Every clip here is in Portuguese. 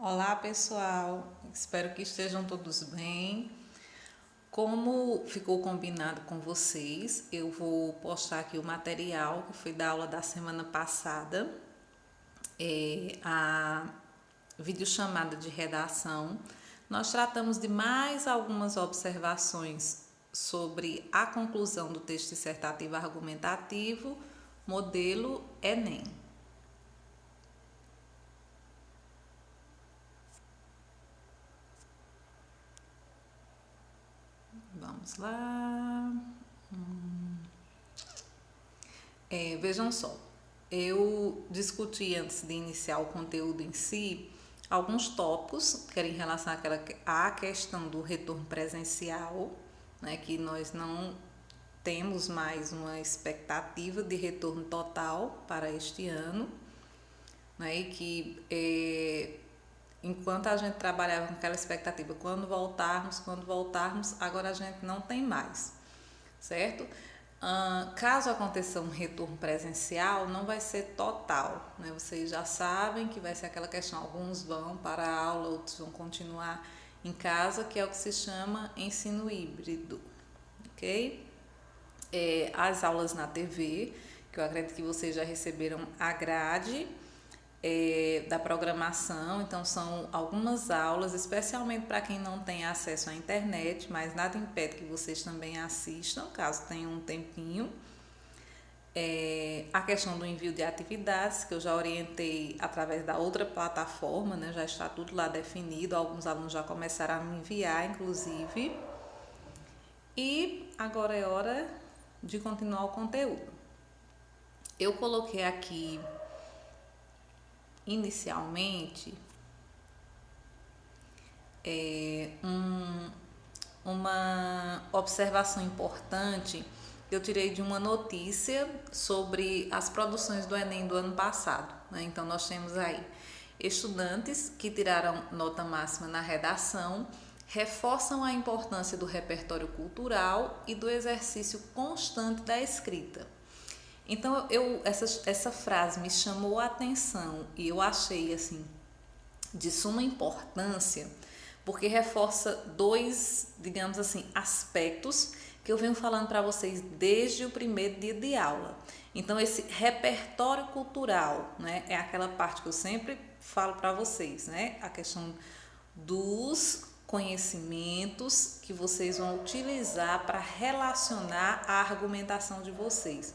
Olá pessoal, espero que estejam todos bem. Como ficou combinado com vocês, eu vou postar aqui o material que foi da aula da semana passada, a videochamada de redação. Nós tratamos de mais algumas observações sobre a conclusão do texto dissertativo argumentativo, modelo Enem. Vamos lá. Vejam só, eu discuti antes de iniciar o conteúdo em si alguns tópicos que eram em relação à questão do retorno presencial, né, que nós não temos mais uma expectativa de retorno total para este ano, né, e que enquanto a gente trabalhava com aquela expectativa, quando voltarmos, agora a gente não tem mais, certo? Caso aconteça um retorno presencial, não vai ser total, né? Vocês já sabem que vai ser aquela questão, alguns vão para a aula, outros vão continuar em casa, que é o que se chama ensino híbrido, ok? As aulas na TV, que eu acredito que vocês já receberam a grade da programação, então são algumas aulas, especialmente para quem não tem acesso à internet, mas nada impede que vocês também assistam, caso tenham um tempinho. A questão do envio de atividades, que eu já orientei através da outra plataforma, né? Já está tudo lá definido, alguns alunos já começaram a me enviar, inclusive. E agora é hora de continuar o conteúdo. Eu coloquei aqui inicialmente uma observação importante que eu tirei de uma notícia sobre as produções do Enem do ano passado, né? Então nós temos aí estudantes que tiraram nota máxima na redação, reforçam a importância do repertório cultural e do exercício constante da escrita. Então essa frase me chamou a atenção e eu achei assim de suma importância, porque reforça dois, digamos assim, aspectos que eu venho falando para vocês desde o primeiro dia de aula. Então esse repertório cultural, né, é aquela parte que eu sempre falo para vocês, né, a questão dos conhecimentos que vocês vão utilizar para relacionar a argumentação de vocês,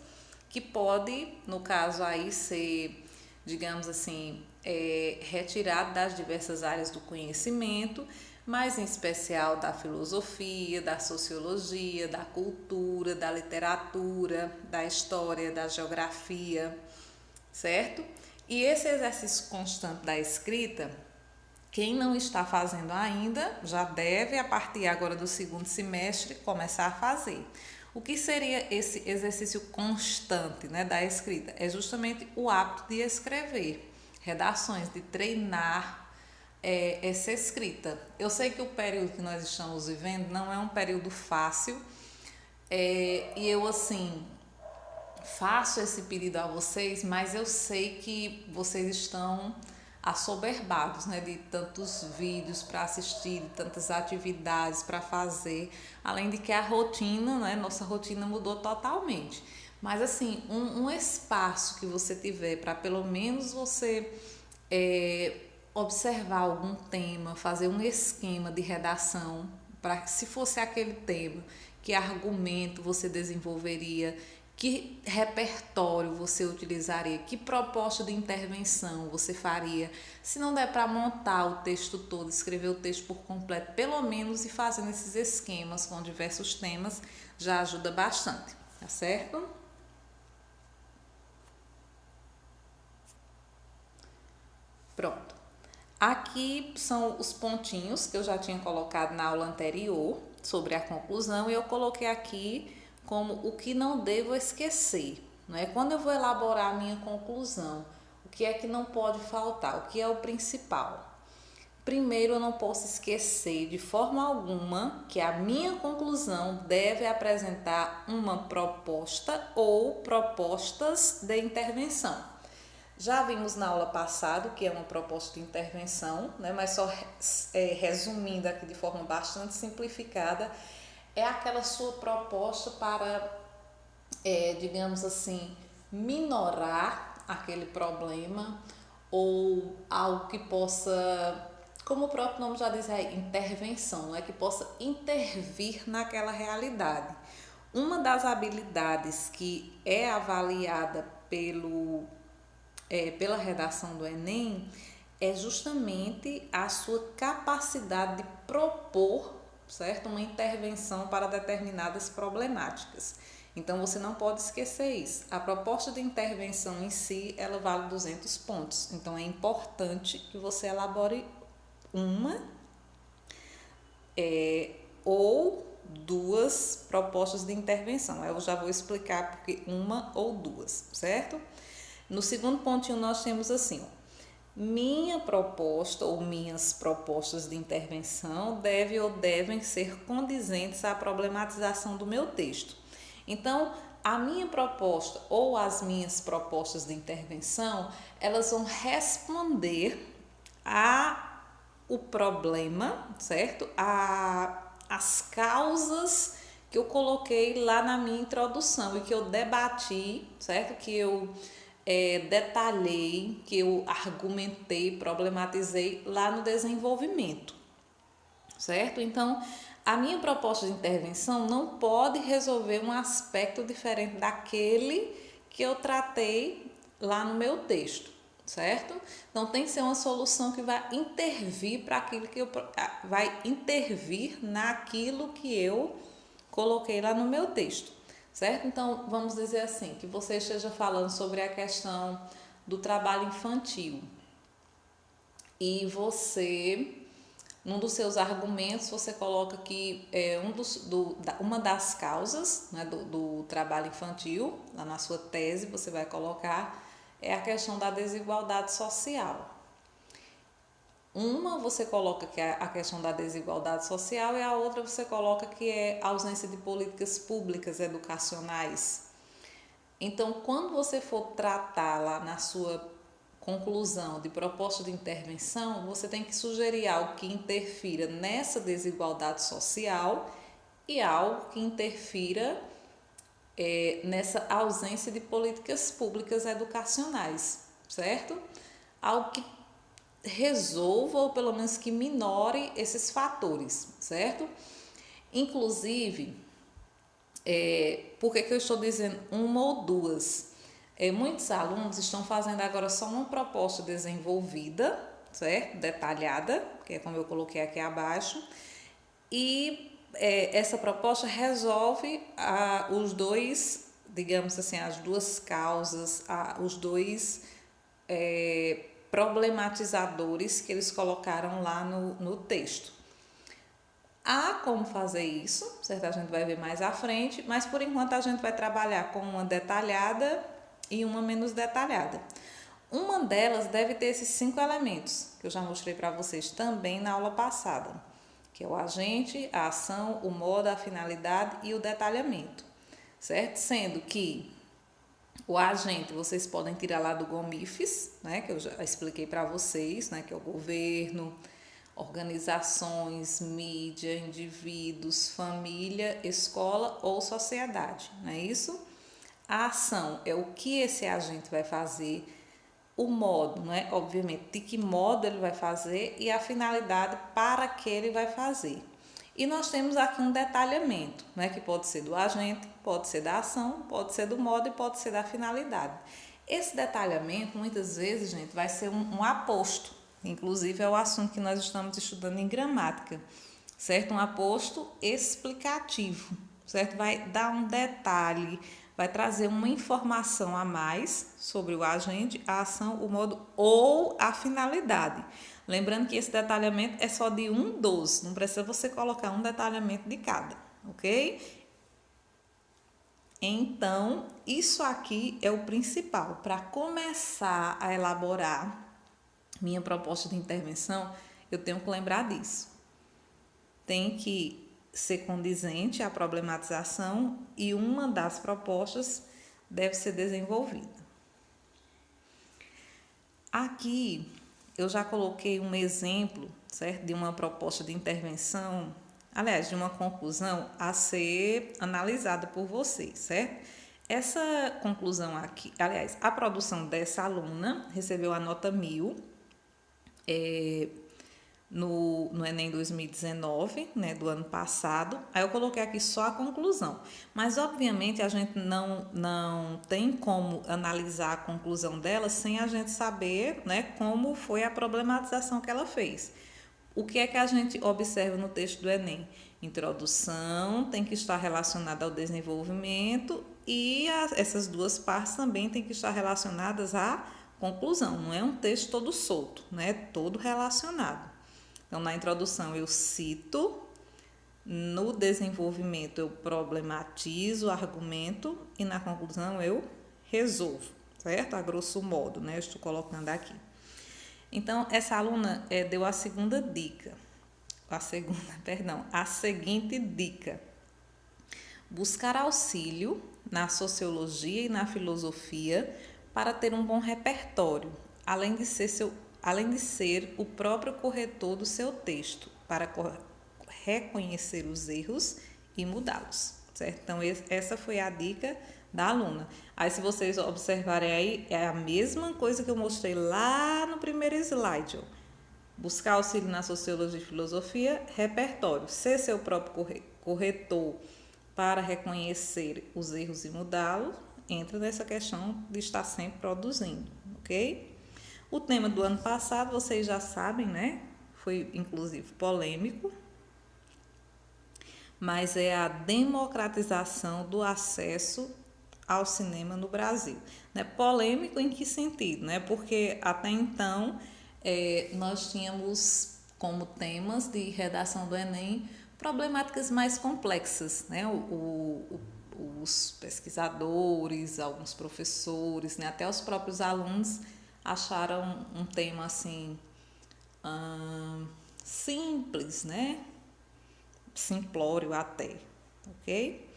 que pode, no caso aí, ser, digamos assim, retirado das diversas áreas do conhecimento, mas em especial da filosofia, da sociologia, da cultura, da literatura, da história, da geografia, certo? E esse exercício constante da escrita, quem não está fazendo ainda, já deve, a partir agora do segundo semestre, começar a fazer. O que seria esse exercício constante, né, da escrita? É justamente o hábito de escrever, redações, de treinar essa escrita. Eu sei que o período que nós estamos vivendo não é um período fácil, e eu, assim, faço esse pedido a vocês, mas eu sei que vocês estão assoberbados, né, de tantos vídeos para assistir, de tantas atividades para fazer, além de que a rotina, né, nossa rotina mudou totalmente. Mas assim, um espaço que você tiver para pelo menos você observar algum tema, fazer um esquema de redação, para que se fosse aquele tema, que argumento você desenvolveria, que repertório você utilizaria, que proposta de intervenção você faria. Se não der para montar o texto todo, escrever o texto por completo, pelo menos ir fazendo esses esquemas com diversos temas, já ajuda bastante, tá certo? Pronto. Aqui são os pontinhos que eu já tinha colocado na aula anterior sobre a conclusão e eu coloquei aqui como o que não devo esquecer, não é? Quando eu vou elaborar a minha conclusão, o que é que não pode faltar, o que é o principal? Primeiro, eu não posso esquecer de forma alguma que a minha conclusão deve apresentar uma proposta ou propostas de intervenção. Já vimos na aula passada que é uma proposta de intervenção, né? Mas só resumindo aqui de forma bastante simplificada, é aquela sua proposta para, digamos assim, minorar aquele problema ou algo que possa, como o próprio nome já diz, é intervenção, que possa intervir naquela realidade. Uma das habilidades que é avaliada pela redação do Enem é justamente a sua capacidade de propor, certo? Uma intervenção para determinadas problemáticas. Então você não pode esquecer isso. A proposta de intervenção em si, ela vale 200 pontos. Então é importante que você elabore uma ou duas propostas de intervenção. Eu já vou explicar porque uma ou duas, certo? No segundo pontinho nós temos assim, minha proposta ou minhas propostas de intervenção devem ser condizentes à problematização do meu texto. Então, a minha proposta ou as minhas propostas de intervenção, elas vão responder o problema, certo? As causas que eu coloquei lá na minha introdução e que eu debati, certo? Que eu detalhei, que eu argumentei, problematizei lá no desenvolvimento, certo? Então, a minha proposta de intervenção não pode resolver um aspecto diferente daquele que eu tratei lá no meu texto, certo? Então, tem que ser uma solução que vai intervir para aquilo que vai intervir naquilo que eu coloquei lá no meu texto. Certo? Então, vamos dizer assim, que você esteja falando sobre a questão do trabalho infantil e você, num dos seus argumentos, você coloca que uma das causas, né, do trabalho infantil, lá na sua tese, você vai colocar, é a questão da desigualdade social. Uma você coloca que é a questão da desigualdade social e a outra você coloca que é a ausência de políticas públicas educacionais. Então, quando você for tratar lá na sua conclusão de proposta de intervenção, você tem que sugerir algo que interfira nessa desigualdade social e algo que interfira nessa ausência de políticas públicas educacionais, certo? Algo que resolva ou pelo menos que minore esses fatores, certo? Inclusive, por que eu estou dizendo uma ou duas? Muitos alunos estão fazendo agora só uma proposta desenvolvida, certo? Detalhada, que é como eu coloquei aqui abaixo, e essa proposta resolve os dois, digamos assim, as duas causas, os dois problematizadores que eles colocaram lá no texto. Há como fazer isso, certo? A gente vai ver mais à frente, mas por enquanto a gente vai trabalhar com uma detalhada e uma menos detalhada. Uma delas deve ter esses 5 elementos, que eu já mostrei para vocês também na aula passada, que é o agente, a ação, o modo, a finalidade e o detalhamento, certo? Sendo que o agente vocês podem tirar lá do GOMIFES, né, que eu já expliquei para vocês, né, que é o governo, organizações, mídia, indivíduos, família, escola ou sociedade, não é isso? A ação é o que esse agente vai fazer, o modo, né, obviamente, de que modo ele vai fazer e a finalidade para que ele vai fazer. E nós temos aqui um detalhamento, né, que pode ser do agente, pode ser da ação, pode ser do modo e pode ser da finalidade. Esse detalhamento, muitas vezes, gente, vai ser um aposto. Inclusive, é o assunto que nós estamos estudando em gramática, certo? Um aposto explicativo, certo? Vai dar um detalhe, vai trazer uma informação a mais sobre o agente, a ação, o modo ou a finalidade. Lembrando que esse detalhamento é só de um dos, não precisa você colocar um detalhamento de cada, ok? Então, isso aqui é o principal. Para começar a elaborar minha proposta de intervenção, eu tenho que lembrar disso. Tem que ser condizente à problematização e uma das propostas deve ser desenvolvida. Aqui eu já coloquei um exemplo, certo, de uma proposta de intervenção, aliás, de uma conclusão a ser analisada por vocês, certo? Essa conclusão aqui, aliás, a produção dessa aluna recebeu a nota 1000 no Enem 2019, né, do ano passado. Aí eu coloquei aqui só a conclusão. Mas, obviamente, a gente não tem como analisar a conclusão dela sem a gente saber, né, como foi a problematização que ela fez. O que é que a gente observa no texto do Enem? Introdução tem que estar relacionada ao desenvolvimento e essas duas partes também têm que estar relacionadas à conclusão. Não é um texto todo solto, né? Todo relacionado. Então, na introdução eu cito, no desenvolvimento eu problematizo, argumento e na conclusão eu resolvo, certo? A grosso modo, né? Eu estou colocando aqui. Então, essa aluna deu a segunda dica, a seguinte dica: buscar auxílio na sociologia e na filosofia para ter um bom repertório, além de ser o próprio corretor do seu texto, para reconhecer os erros e mudá-los, certo? Então, essa foi a dica da aluna. Aí, se vocês observarem aí, é a mesma coisa que eu mostrei lá no primeiro slide, ó. Buscar auxílio na sociologia e filosofia, repertório. Ser seu próprio corretor para reconhecer os erros e mudá-los, entra nessa questão de estar sempre produzindo, ok? O tema do ano passado, vocês já sabem, né? Foi, inclusive, polêmico, mas é a democratização do acesso ao cinema no Brasil. Né? Polêmico em que sentido? Né? Porque até então nós tínhamos como temas de redação do Enem problemáticas mais complexas. Né? Os pesquisadores, alguns professores, né? Até os próprios alunos acharam um tema assim simples, né? Simplório até, ok?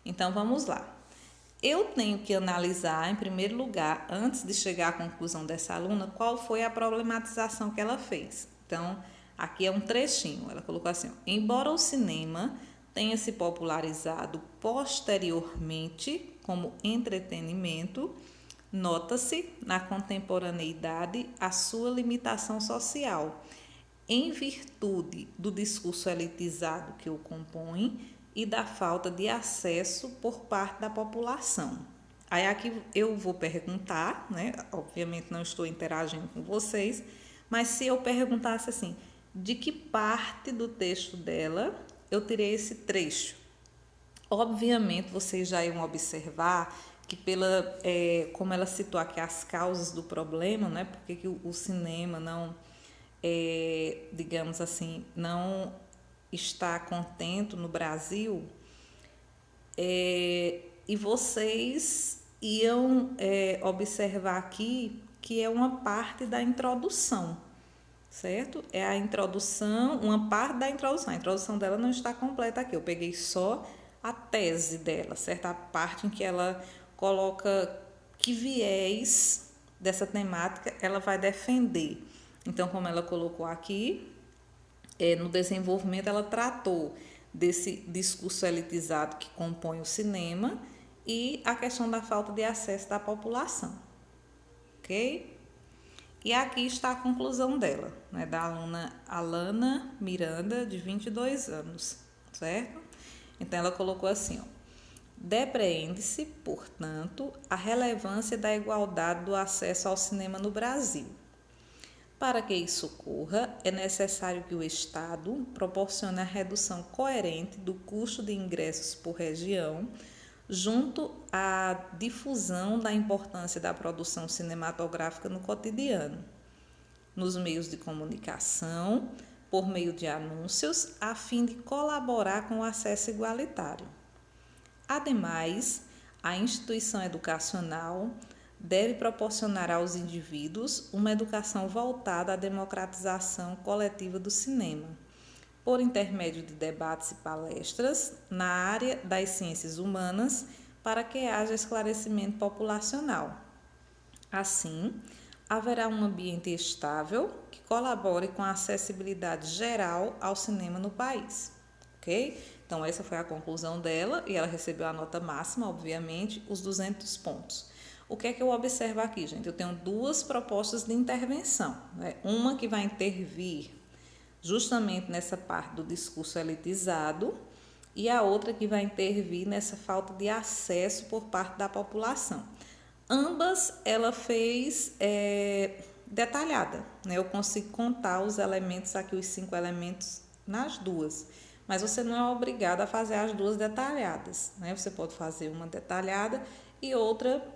Então vamos lá. Eu tenho que analisar, em primeiro lugar, antes de chegar à conclusão dessa aluna, qual foi a problematização que ela fez. Então, aqui é um trechinho. Ela colocou assim: ó, embora o cinema tenha se popularizado posteriormente como entretenimento, nota-se na contemporaneidade a sua limitação social, em virtude do discurso elitizado que o compõe e da falta de acesso por parte da população. Aí aqui eu vou perguntar, né? Obviamente não estou interagindo com vocês, mas se eu perguntasse assim, de que parte do texto dela eu tirei esse trecho? Obviamente vocês já iam observar que como ela citou aqui as causas do problema, né? Porque que o cinema não, digamos assim, não está contento no Brasil, e vocês iam observar aqui que é uma parte da introdução, certo? É a introdução, uma parte da introdução. A introdução dela não está completa aqui, eu peguei só a tese dela, certo? A parte em que ela coloca que viés dessa temática ela vai defender. Então, como ela colocou aqui, no desenvolvimento ela tratou desse discurso elitizado que compõe o cinema e a questão da falta de acesso da população, ok? E aqui está a conclusão dela, né, da aluna Alana Miranda, de 22 anos, certo? Então ela colocou assim, ó: depreende-se, portanto, a relevância da igualdade do acesso ao cinema no Brasil. Para que isso ocorra, é necessário que o Estado proporcione a redução coerente do custo de ingressos por região, junto à difusão da importância da produção cinematográfica no cotidiano, nos meios de comunicação, por meio de anúncios, a fim de colaborar com o acesso igualitário. Ademais, a instituição educacional deve proporcionar aos indivíduos uma educação voltada à democratização coletiva do cinema, por intermédio de debates e palestras na área das ciências humanas, para que haja esclarecimento populacional. Assim, haverá um ambiente estável que colabore com a acessibilidade geral ao cinema no país, ok? Então, essa foi a conclusão dela e ela recebeu a nota máxima, obviamente, os 200 pontos. O que é que eu observo aqui, gente? Eu tenho duas propostas de intervenção, né? Uma que vai intervir justamente nessa parte do discurso elitizado e a outra que vai intervir nessa falta de acesso por parte da população. Ambas ela fez detalhada, né? Eu consigo contar os elementos aqui, os 5 elementos nas duas, mas você não é obrigado a fazer as duas detalhadas, né? Você pode fazer uma detalhada e outra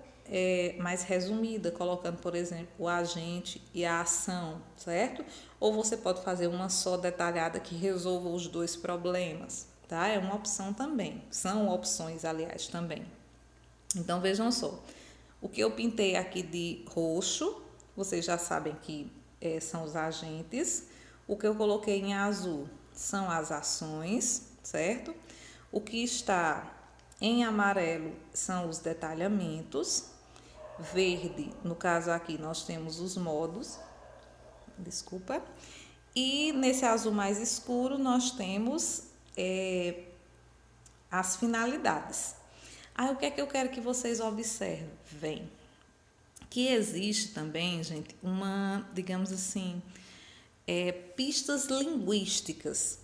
mais resumida, colocando, por exemplo, o agente e a ação, certo? Ou você pode fazer uma só detalhada que resolva os dois problemas, tá? É uma opção também, são opções, aliás, também. Então, vejam só, o que eu pintei aqui de roxo, vocês já sabem que são os agentes. O que eu coloquei em azul são as ações, certo? O que está em amarelo são os detalhamentos. Verde, no caso aqui, nós temos os modos, desculpa. E nesse azul mais escuro, nós temos as finalidades. Aí, o que é que eu quero que vocês observem? Que existe também, gente, digamos assim, pistas linguísticas,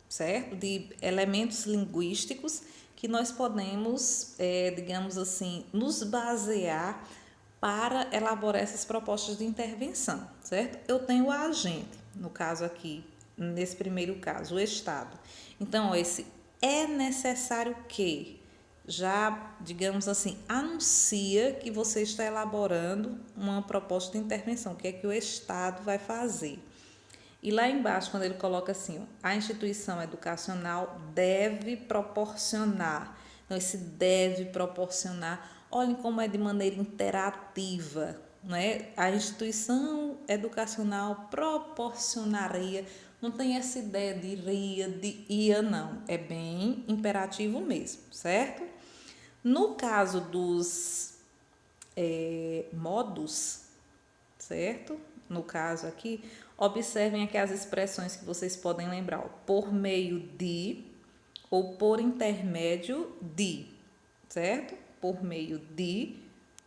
certo? De elementos linguísticos que nós podemos, digamos assim, nos basear para elaborar essas propostas de intervenção, certo? Eu tenho o agente, no caso aqui, nesse primeiro caso, o Estado. Então, esse é necessário que já, digamos assim, anuncia que você está elaborando uma proposta de intervenção, o que é que o Estado vai fazer. E lá embaixo, quando ele coloca assim, a instituição educacional deve proporcionar. Então, esse deve proporcionar, olhem como é de maneira interativa, não é? A instituição educacional proporcionaria, não tem essa ideia de iria, de ia, não. É bem imperativo mesmo, certo? No caso dos modos, certo? No caso aqui, observem aqui as expressões que vocês podem lembrar, ó, por meio de ou por intermédio de, certo? Por meio de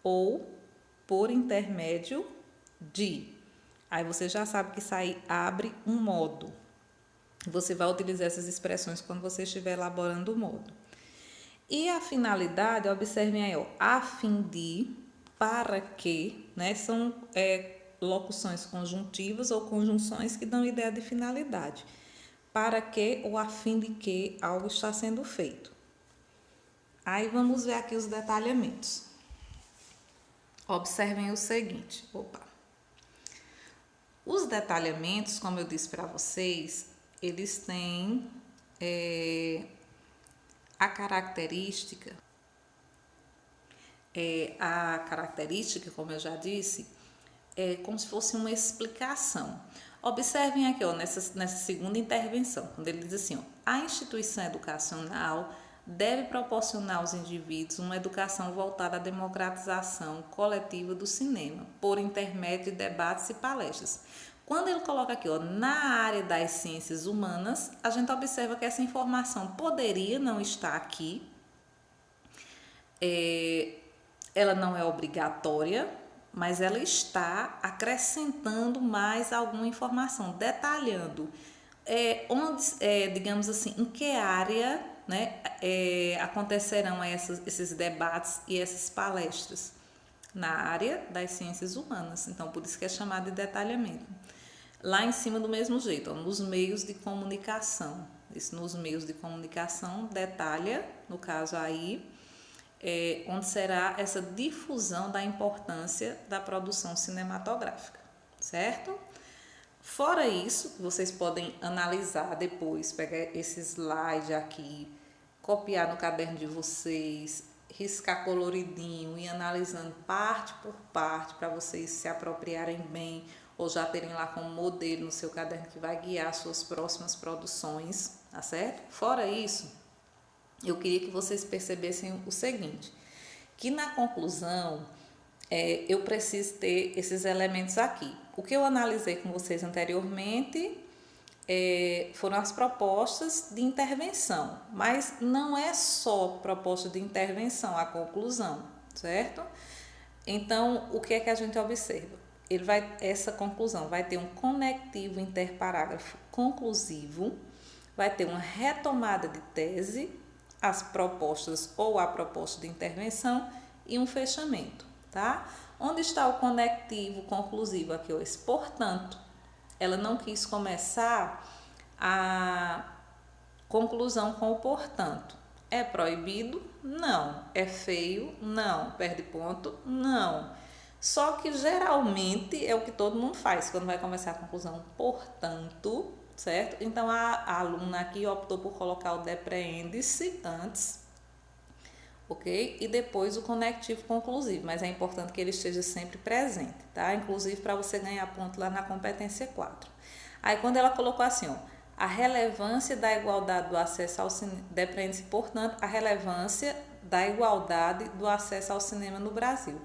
ou por intermédio de. Aí você já sabe que isso aí abre um modo. Você vai utilizar essas expressões quando você estiver elaborando o modo. E a finalidade, observem aí, ó, a fim de, para que, né? São locuções conjuntivas ou conjunções que dão ideia de finalidade. Para que ou a fim de que algo está sendo feito. Aí vamos ver aqui os detalhamentos. Observem o seguinte. Os detalhamentos, como eu disse para vocês, eles têm a característica, como eu já disse, é como se fosse uma explicação. Observem aqui, ó, nessa segunda intervenção, quando ele diz assim, ó, a instituição educacional deve proporcionar aos indivíduos uma educação voltada à democratização coletiva do cinema, por intermédio de debates e palestras. Quando ele coloca aqui, ó, na área das ciências humanas, a gente observa que essa informação poderia não estar aqui, ela não é obrigatória, mas ela está acrescentando mais alguma informação, detalhando digamos assim, em que área, né, acontecerão esses debates e essas palestras. Na área das ciências humanas, então por isso que é chamado de detalhamento. Lá em cima do mesmo jeito, ó, nos meios de comunicação. Isso nos meios de comunicação detalha, no caso aí, onde será essa difusão da importância da produção cinematográfica, certo? Fora isso, vocês podem analisar depois, pegar esse slide aqui, copiar no caderno de vocês, riscar coloridinho e analisando parte por parte para vocês se apropriarem bem ou já terem lá como modelo no seu caderno que vai guiar suas próximas produções, tá certo? Fora isso, eu queria que vocês percebessem o seguinte, que na conclusão eu preciso ter esses elementos aqui. O que eu analisei com vocês anteriormente foram as propostas de intervenção, mas não é só proposta de intervenção, a conclusão, certo? Então, o que é que a gente observa? Essa conclusão vai ter um conectivo interparágrafo conclusivo, vai ter uma retomada de tese, as propostas ou a proposta de intervenção e um fechamento, tá? Onde está o conectivo conclusivo aqui? Esse portanto. Ela não quis começar a conclusão com o portanto. É proibido? Não. É feio? Não. Perde ponto? Não. Só que geralmente é o que todo mundo faz quando vai começar a conclusão, portanto, certo? Então a aluna aqui optou por colocar o depreende-se antes, ok? E depois o conectivo conclusivo, mas é importante que ele esteja sempre presente, tá? Inclusive para você ganhar ponto lá na competência 4. Aí quando ela colocou assim, ó, a relevância da igualdade do acesso ao cinema, depreende-se, portanto, a relevância da igualdade do acesso ao cinema no Brasil.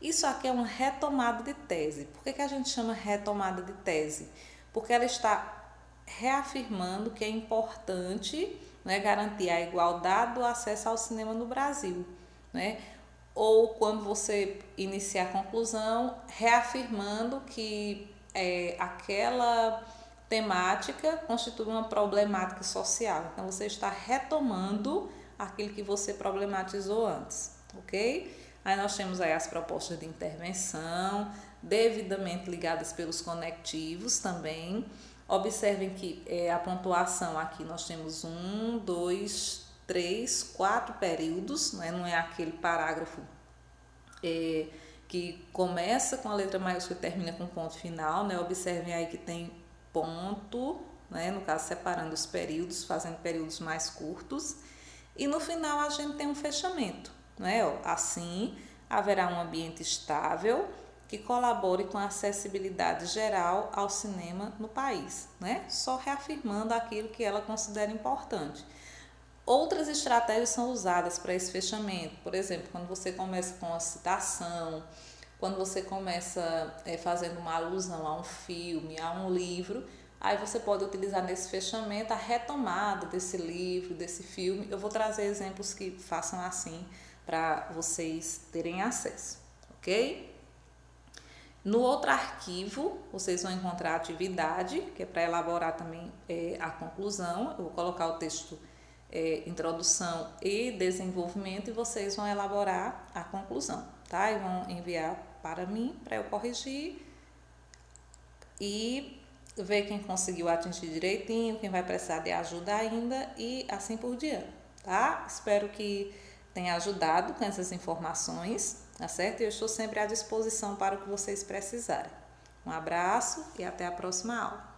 Isso aqui é uma retomada de tese. Por que a gente chama retomada de tese? Porque ela está reafirmando que é importante, né, garantir a igualdade do acesso ao cinema no Brasil, né? Ou quando você inicia a conclusão, reafirmando que aquela temática constitui uma problemática social. Então, você está retomando aquilo que você problematizou antes, ok? Aí nós temos aí as propostas de intervenção, devidamente ligadas pelos conectivos também. Observem que a pontuação aqui nós temos 1, 2, 3, 4 períodos, né? Não é aquele parágrafo que começa com a letra maiúscula e termina com ponto final, né? Observem aí que tem ponto, né? No caso separando os períodos, fazendo períodos mais curtos. E no final a gente tem um fechamento, né? Assim, haverá um ambiente estável que colabore com a acessibilidade geral ao cinema no país, né? Só reafirmando aquilo que ela considera importante. Outras estratégias são usadas para esse fechamento, por exemplo, quando você começa com a citação, quando você começa fazendo uma alusão a um filme, a um livro, aí você pode utilizar nesse fechamento a retomada desse livro, desse filme. Eu vou trazer exemplos que façam assim para vocês terem acesso, ok? No outro arquivo, vocês vão encontrar a atividade, que é para elaborar também a conclusão. Eu vou colocar o texto introdução e desenvolvimento e vocês vão elaborar a conclusão, tá? E vão enviar para mim, para eu corrigir e ver quem conseguiu atingir direitinho, quem vai precisar de ajuda ainda e assim por diante, tá? Espero que tenha ajudado com essas informações, tá certo? Eu estou sempre à disposição para o que vocês precisarem. Um abraço e até a próxima aula.